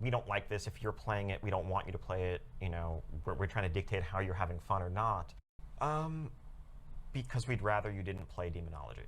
we don't like this. If you're playing it, we don't want you to play it. You know, we're trying to dictate how you're having fun or not. Because we'd rather you didn't play Demonology.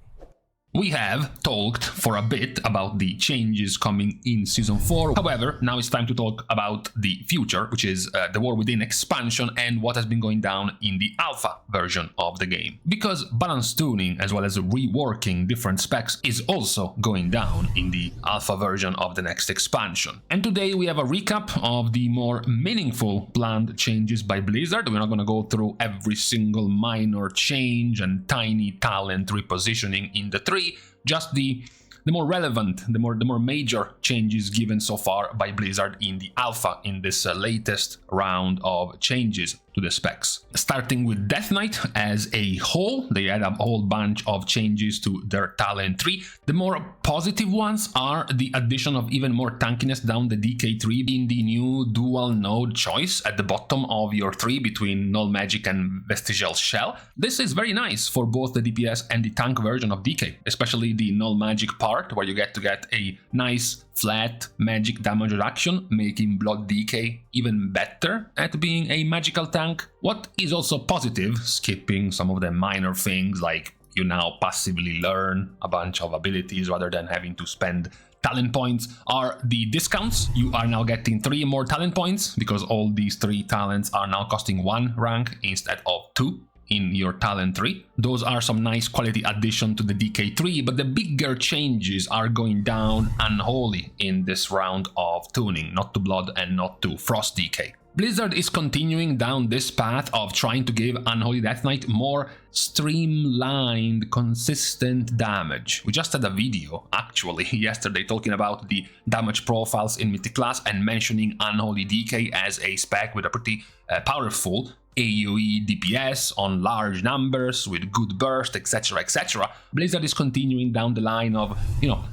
We have talked for a bit about the changes coming in Season 4, however, now it's time to talk about the future, which is the War Within expansion and what has been going down in the alpha version of the game. Because balance tuning, as well as reworking different specs, is also going down in the alpha version of the next expansion. And today we have a recap of the more meaningful planned changes by Blizzard. We're not going to go through every single minor change and tiny talent repositioning in the 3, just the more relevant, the more major changes given so far by Blizzard in the alpha in this latest round of changes to the specs. Starting with Death Knight as a whole, they had a whole bunch of changes to their talent tree. The more positive ones are the addition of even more tankiness down the DK tree in the new dual node choice at the bottom of your tree between Null Magic and Vestigial Shell. This is very nice for both the DPS and the tank version of DK, especially the Null Magic part, where you get to get a nice flat magic damage reduction, making Blood DK even better at being a magical tank. What is also positive, skipping some of the minor things like you now passively learn a bunch of abilities rather than having to spend talent points, are the discounts. You are now getting 3 more talent points because all these 3 talents are now costing 1 rank instead of 2 in your talent tree. Those are some nice quality addition to the DK tree, but the bigger changes are going down Unholy in this round of tuning, not to Blood and not to Frost DK. Blizzard is continuing down this path of trying to give Unholy Death Knight more streamlined, consistent damage. We just had a video, actually, yesterday talking about the damage profiles in Mythic class and mentioning Unholy DK as a spec with a pretty powerful AoE DPS on large numbers with good burst, etc, etc. Blizzard is continuing down the line of,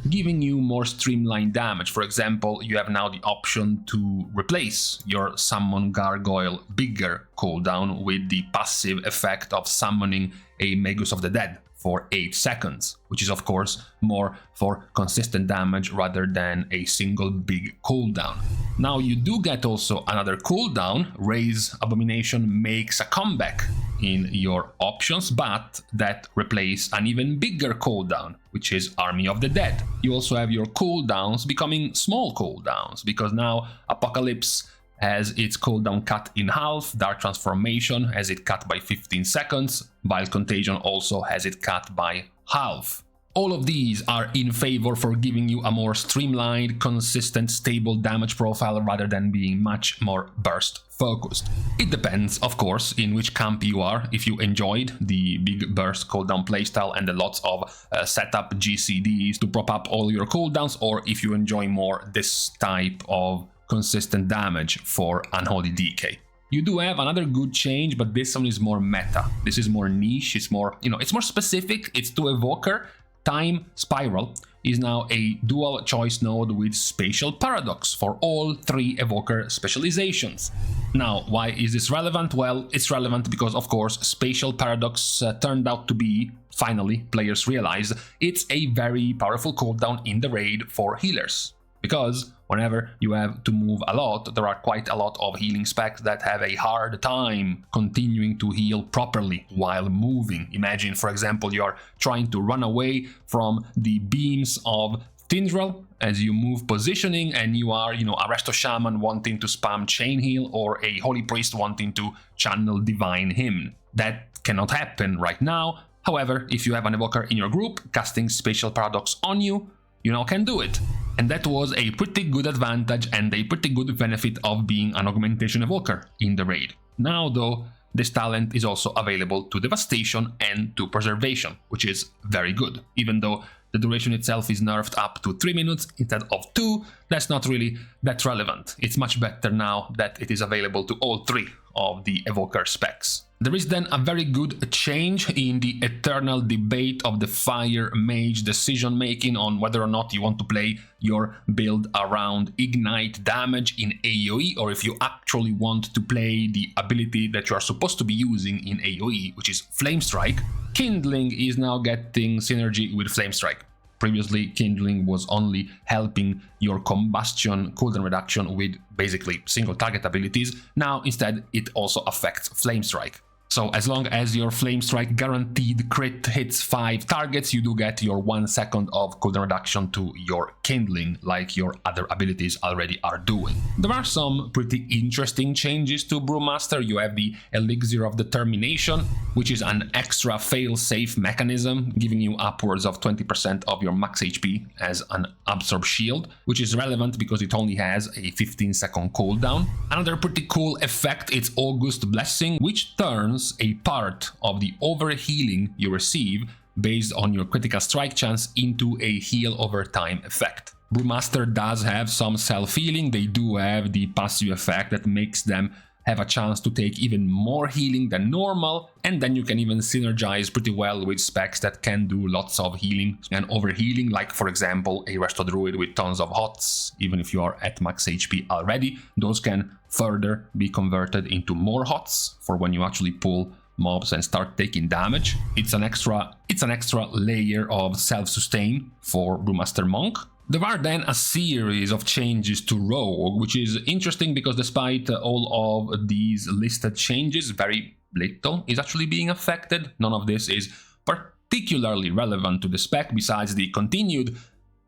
giving you more streamlined damage. For example, you have now the option to replace your Summon Gargoyle bigger cooldown with the passive effect of summoning a Magus of the Dead for 8 seconds, which is of course more for consistent damage rather than a single big cooldown. Now you do get also another cooldown. Raise Abomination makes a comeback in your options, but that replaces an even bigger cooldown, which is Army of the Dead. You also have your cooldowns becoming small cooldowns, because now Apocalypse has its cooldown cut in half, Dark Transformation has it cut by 15 seconds, Vile Contagion also has it cut by half. All of these are in favor for giving you a more streamlined, consistent, stable damage profile rather than being much more burst focused. It depends, of course, in which camp you are, if you enjoyed the big burst cooldown playstyle and the lots of setup GCDs to prop up all your cooldowns, or if you enjoy more this type of consistent damage for Unholy DK. You do have another good change, but this one is more meta. This is more niche, it's more, it's more specific, it's to Evoker. Time Spiral is now a dual choice node with Spatial Paradox for all 3 Evoker specializations. Now, why is this relevant? Well, it's relevant because, of course, Spatial Paradox turned out to be, finally, players realized, it's a very powerful cooldown in the raid for healers. Because whenever you have to move a lot, there are quite a lot of healing specs that have a hard time continuing to heal properly while moving. Imagine, for example, you're trying to run away from the beams of Tindral as you move positioning, and you are, a Resto Shaman wanting to spam Chain Heal or a Holy Priest wanting to channel Divine Hymn. That cannot happen right now. However, if you have an Evoker in your group casting Spatial Paradox on you, you now can do it. And that was a pretty good advantage and a pretty good benefit of being an Augmentation Evoker in the raid. Now though, this talent is also available to Devastation and to Preservation, which is very good. Even though the duration itself is nerfed up to 3 minutes instead of 2, that's not really that relevant. It's much better now that it is available to all 3 of the Evoker specs. There is then a very good change in the eternal debate of the Fire Mage decision making on whether or not you want to play your build around Ignite damage in AoE, or if you actually want to play the ability that you are supposed to be using in AoE, which is Flame Strike. Kindling is now getting synergy with Flame Strike. Previously, Kindling was only helping your combustion cooldown reduction with basically single target abilities. Now, instead, it also affects Flame Strike. So as long as your Flame Strike guaranteed crit hits 5 targets, you do get your 1 second of cooldown reduction to your Kindling, like your other abilities already are doing. There are some pretty interesting changes to Brewmaster. You have the Elixir of Determination, which is an extra fail-safe mechanism, giving you upwards of 20% of your max HP as an Absorb Shield, which is relevant because it only has a 15-second cooldown. Another pretty cool effect is August Blessing, which turns a part of the overhealing you receive based on your critical strike chance into a heal over time effect. Brewmaster does have some self-healing. They do have the passive effect that makes them have a chance to take even more healing than normal, and then you can even synergize pretty well with specs that can do lots of healing and overhealing, like for example a Resto Druid with tons of hots. Even if you are at max HP already, those can further be converted into more hots for when you actually pull mobs and start taking damage. It's an extra layer of self-sustain for Brewmaster Monk. There are then a series of changes to Rogue, which is interesting because despite all of these listed changes, very little is actually being affected. None of this is particularly relevant to the spec, besides the continued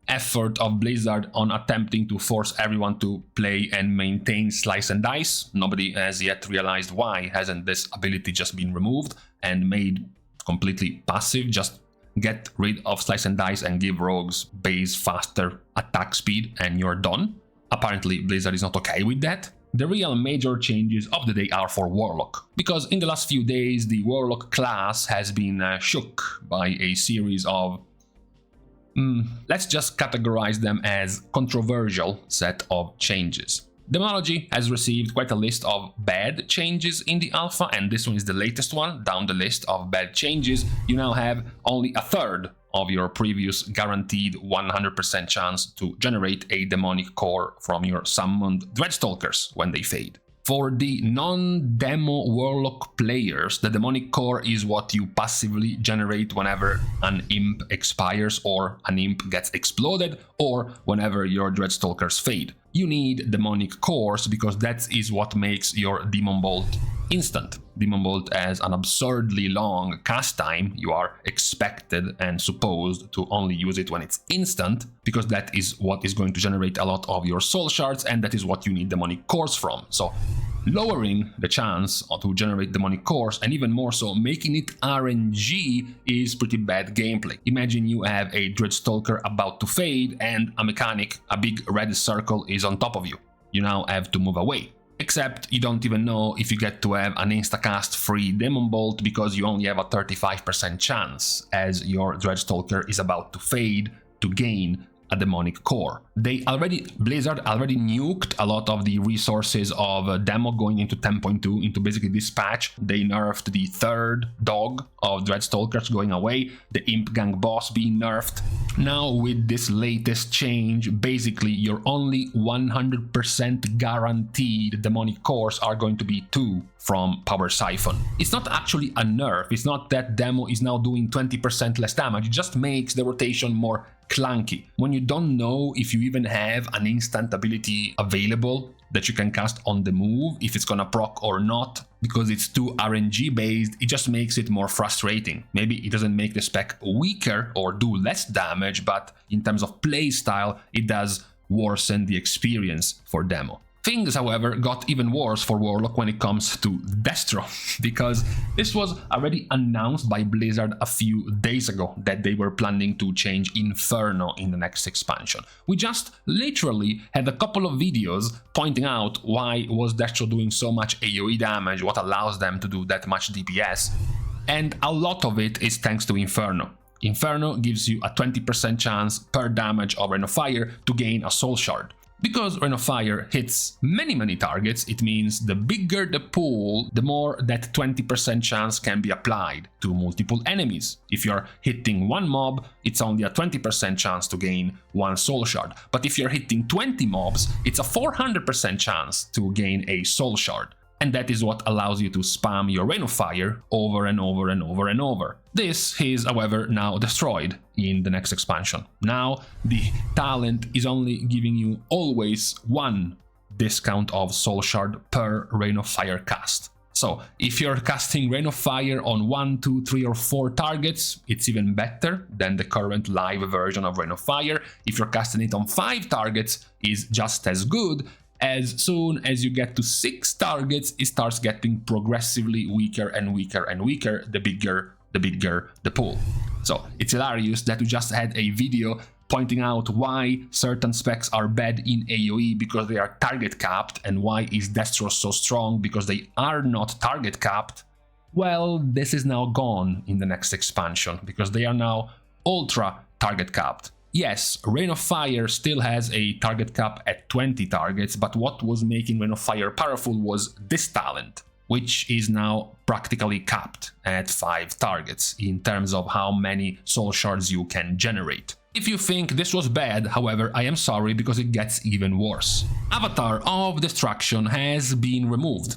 effort of Blizzard on attempting to force everyone to play and maintain Slice and Dice. Nobody has yet realized why hasn't this ability just been removed and made completely passive. Just get rid of Slice and Dice and give rogues base faster attack speed and you're done. Apparently Blizzard is not okay with that. The real major changes of the day are for Warlock, because in the last few days the Warlock class has been shook by a series of let's just categorize them as controversial set of changes. Demonology has received quite a list of bad changes in the alpha, and this one is the latest one. Down the list of bad changes, you now have only a third of your previous guaranteed 100% chance to generate a demonic core from your summoned Dreadstalkers when they fade. For the non-demo Warlock players, the demonic core is what you passively generate whenever an imp expires or an imp gets exploded, or whenever your Dreadstalkers fade. You need demonic cores because that is what makes your Demon Bolt instant. Demon Bolt has an absurdly long cast time. You are expected and supposed to only use it when it's instant, because that is what is going to generate a lot of your soul shards, and that is what you need demonic cores from. So lowering the chance to generate demonic cores, and even more so making it RNG, is pretty bad gameplay. Imagine you have a Dreadstalker about to fade and a mechanic, a big red circle, is on top of you. You now have to move away. Except you don't even know if you get to have an instacast free Demon Bolt because you only have a 35% chance, as your Dreadstalker is about to fade, to gain a demonic core. Blizzard already nuked a lot of the resources of demo going into 10.2 into basically this patch. They nerfed the third dog of Dreadstalkers going away, the Imp Gang boss being nerfed. Now with this latest change, basically your only 100% guaranteed demonic cores are going to be 2 from Power Siphon. It's not actually a nerf, it's not that demo is now doing 20% less damage, it just makes the rotation more clunky. When you don't know if you even have an instant ability available that you can cast on the move, if it's gonna proc or not, because it's too RNG based, it just makes it more frustrating. Maybe it doesn't make the spec weaker or do less damage, but in terms of play style, it does worsen the experience for demo. Things, however, got even worse for Warlock when it comes to Destro, because this was already announced by Blizzard a few days ago that they were planning to change Inferno in the next expansion. We just literally had a couple of videos pointing out why was Destro doing so much AoE damage, what allows them to do that much DPS, and a lot of it is thanks to Inferno. Inferno gives you a 20% chance per damage of Rain of Fire to gain a Soul Shard. Because Rain of Fire hits many targets, it means the bigger the pool, the more that 20% chance can be applied to multiple enemies. If you're hitting one mob, it's only a 20% chance to gain one Soul Shard. But if you're hitting 20 mobs, it's a 400% chance to gain a Soul Shard. and that is what allows you to spam your Rain of Fire over and over and over and over. This is, however, now destroyed in the next expansion. Now the talent is only giving you always 1 discount of Soul Shard per Rain of Fire cast. So if you're casting Rain of Fire on 1, 2, 3 or 4 targets, it's even better than the current live version of Rain of Fire. If you're casting it on 5 targets, it's just as good. As soon as you get to 6 targets, it starts getting progressively weaker and weaker and weaker, the bigger the pool. So it's hilarious that we just had a video pointing out why certain specs are bad in AoE because they are target capped, and why is Destro so strong because they are not target capped. Well, this is now gone in the next expansion because they are now ultra target capped. Yes, Rain of Fire still has a target cap at 20 targets, but what was making Rain of Fire powerful was this talent, which is now practically capped at 5 targets in terms of how many soul shards you can generate. If you think this was bad, however, I am sorry because it gets even worse. Avatar of Destruction has been removed.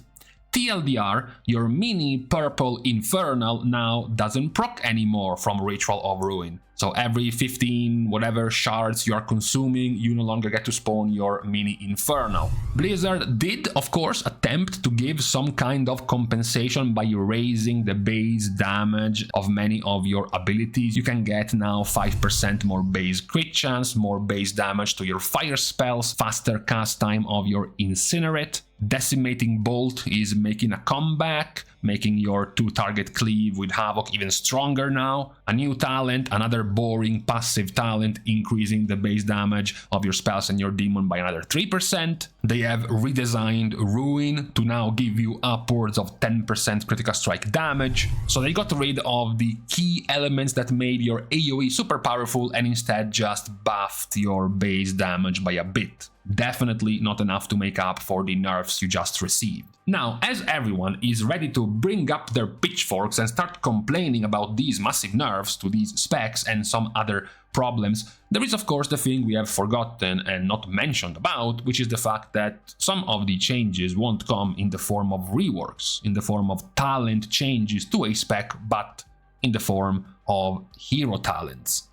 TLDR, your mini purple infernal now doesn't proc anymore from Ritual of Ruin. So every 15 whatever shards you are consuming, you no longer get to spawn your mini infernal. Blizzard did, of course, attempt to give some kind of compensation by raising the base damage of many of your abilities. You can get now 5% more base crit chance, more base damage to your fire spells, faster cast time of your Incinerate. Decimating Bolt is making a comeback, making your 2-target cleave with Havoc even stronger now. A new talent, another boring passive talent, increasing the base damage of your spells and your demon by another 3%. They have redesigned Ruin to now give you upwards of 10% critical strike damage. So they got rid of the key elements that made your AoE super powerful and instead just buffed your base damage by a bit. Definitely not enough to make up for the nerfs you just received. Now, as everyone is ready to bring up their pitchforks and start complaining about these massive nerfs to these specs and some other problems, there is of course the thing we have forgotten and not mentioned about, which is the fact that some of the changes won't come in the form of reworks, in the form of talent changes to a spec, but in the form of hero talents.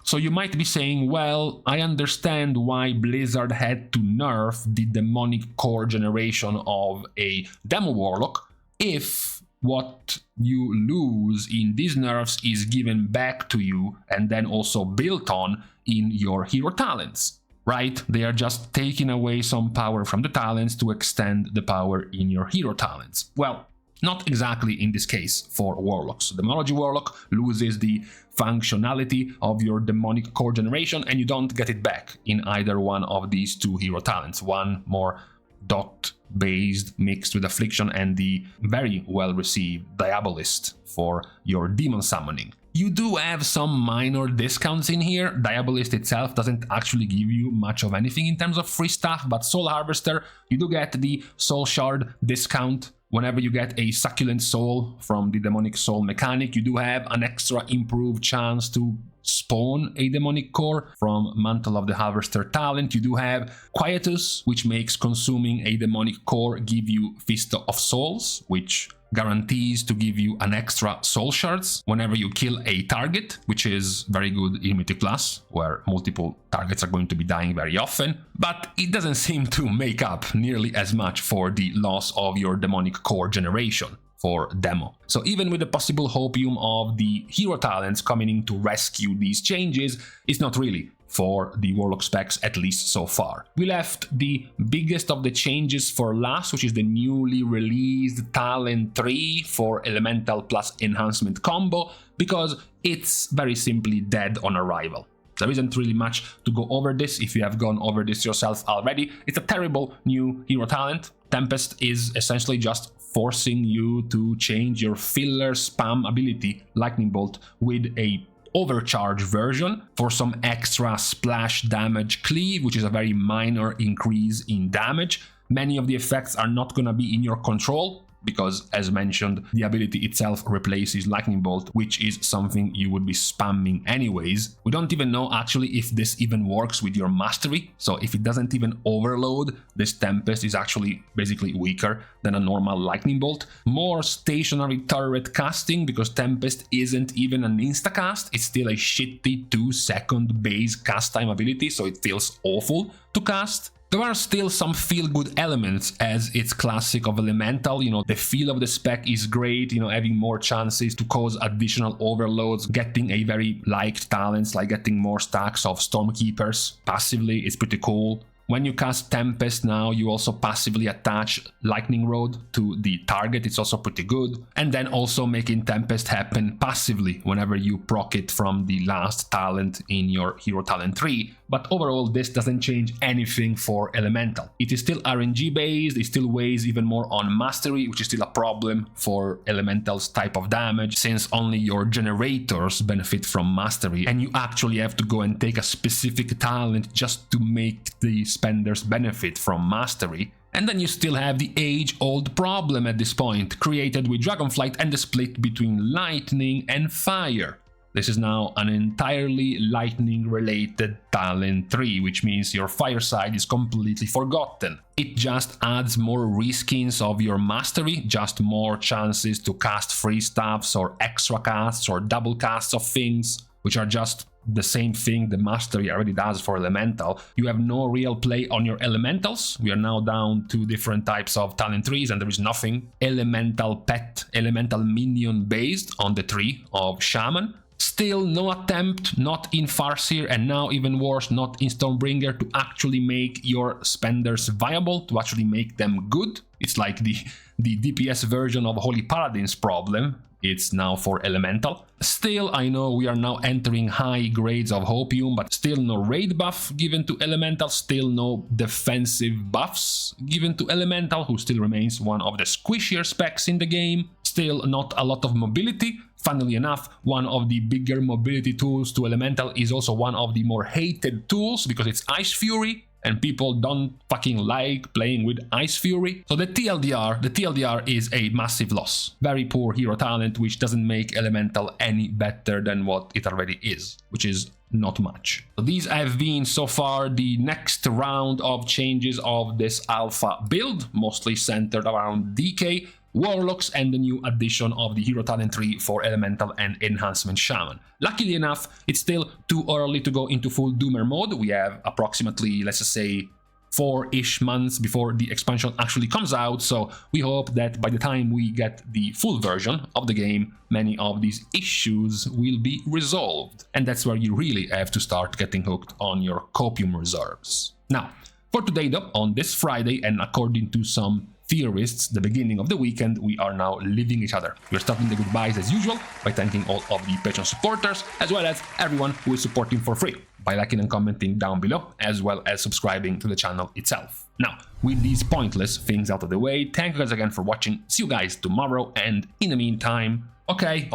So you might be saying, well, I understand why Blizzard had to nerf the demonic core generation of a Demo Warlock if what you lose in these nerfs is given back to you and then also built on in your hero talents, right? They are just taking away some power from the talents to extend the power in your hero talents. Well, not exactly in this case for Warlocks. Demonology Warlock loses the functionality of your demonic core generation and you don't get it back in either one of these 2 hero talents. One more dot based mixed with affliction and the very well received Diabolist for your demon summoning. You do have some minor discounts in here. Diabolist itself doesn't actually give you much of anything in terms of free stuff, but Soul Harvester, you do get the Soul Shard discount. Whenever you get a Succulent Soul from the Demonic Soul mechanic, you do have an extra improved chance to spawn a Demonic Core from Mantle of the Harvester talent. You do have Quietus, which makes consuming a Demonic Core give you Fist of Souls, which guarantees to give you an extra soul shards whenever you kill a target, which is very good in Mythic Plus, where multiple targets are going to be dying very often, but it doesn't seem to make up nearly as much for the loss of your demonic core generation for Demo. So even with the possible hopium of the hero talents coming in to rescue these changes, it's not really for the Warlock specs, at least so far. We left the biggest of the changes for last, which is the newly released Talent 3 for Elemental plus Enhancement combo, because it's very simply dead on arrival. There isn't really much to go over this if you have gone over this yourself already. It's a terrible new hero talent. Tempest is essentially just forcing you to change your filler spam ability, Lightning Bolt, with a overcharge version for some extra splash damage cleave, which is a very minor increase in damage. Many of the effects are not gonna be in your control. because, as mentioned, the ability itself replaces Lightning Bolt, which is something you would be spamming anyways. We don't even know actually if this even works with your mastery, so if it doesn't even overload, this Tempest is actually basically weaker than a normal Lightning Bolt. More stationary turret casting, because Tempest isn't even an insta-cast, it's still a shitty 2-second base cast time ability, so it feels awful to cast. There are still some feel-good elements, as it's classic of Elemental, you know, the feel of the spec is great, you know, having more chances to cause additional overloads, getting a very liked talents, like getting more stacks of Stormkeepers passively is pretty cool. When you cast Tempest now, you also passively attach Lightning Rod to the target, it's also pretty good. And then also making Tempest happen passively whenever you proc it from the last talent in your Hero Talent tree. But overall, this doesn't change anything for Elemental. It is still RNG based, it still weighs even more on Mastery, which is still a problem for Elemental's type of damage, since only your generators benefit from Mastery, and you actually have to go and take a specific talent just to make the spenders benefit from Mastery. And then you still have the age-old problem at this point, created with Dragonflight and the split between Lightning and Fire. This is now an entirely lightning-related talent tree, which means your fire side is completely forgotten. It just adds more reskins of your mastery, just more chances to cast free stuffs or extra casts or double casts of things, which are just the same thing the mastery already does for Elemental. You have no real play on your Elementals. We are now down to different types of talent trees, and there is nothing Elemental pet, Elemental minion based on the tree of Shaman. Still no attempt, not in Farseer, and now even worse, not in Stormbringer, to actually make your spenders viable, to actually make them good. It's like the DPS version of Holy Paladin's problem. It's now for Elemental. Still, I know we are now entering high grades of Hopium, but still no raid buff given to Elemental, still no defensive buffs given to Elemental, who still remains one of the squishier specs in the game. Still not a lot of mobility. Funnily enough, one of the bigger mobility tools to Elemental is also one of the more hated tools, because it's Ice Fury, and people don't fucking like playing with Ice Fury. So the TLDR is a massive loss. Very poor hero talent, which doesn't make Elemental any better than what it already is, which is not much. So these have been so far the next round of changes of this alpha build, mostly centered around DK, Warlocks, and the new addition of the Hero Talent tree for Elemental and Enhancement Shaman. Luckily enough, it's still too early to go into full Doomer mode. We have approximately, let's just say, 4-ish months before the expansion actually comes out, so we hope that by the time we get the full version of the game, many of these issues will be resolved. And that's where you really have to start getting hooked on your copium reserves. Now, for today though, on this Friday, and according to some theorists, the beginning of the weekend, we are now leaving each other. We're starting the goodbyes as usual by thanking all of the Patreon supporters, as well as everyone who is supporting for free, by liking and commenting down below, as well as subscribing to the channel itself. Now, with these pointless things out of the way, thank you guys again for watching. See you guys tomorrow, and in the meantime, okay,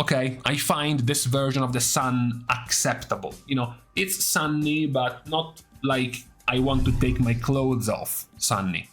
I find this version of the sun acceptable. You know, it's sunny, but not like I want to take my clothes off sunny.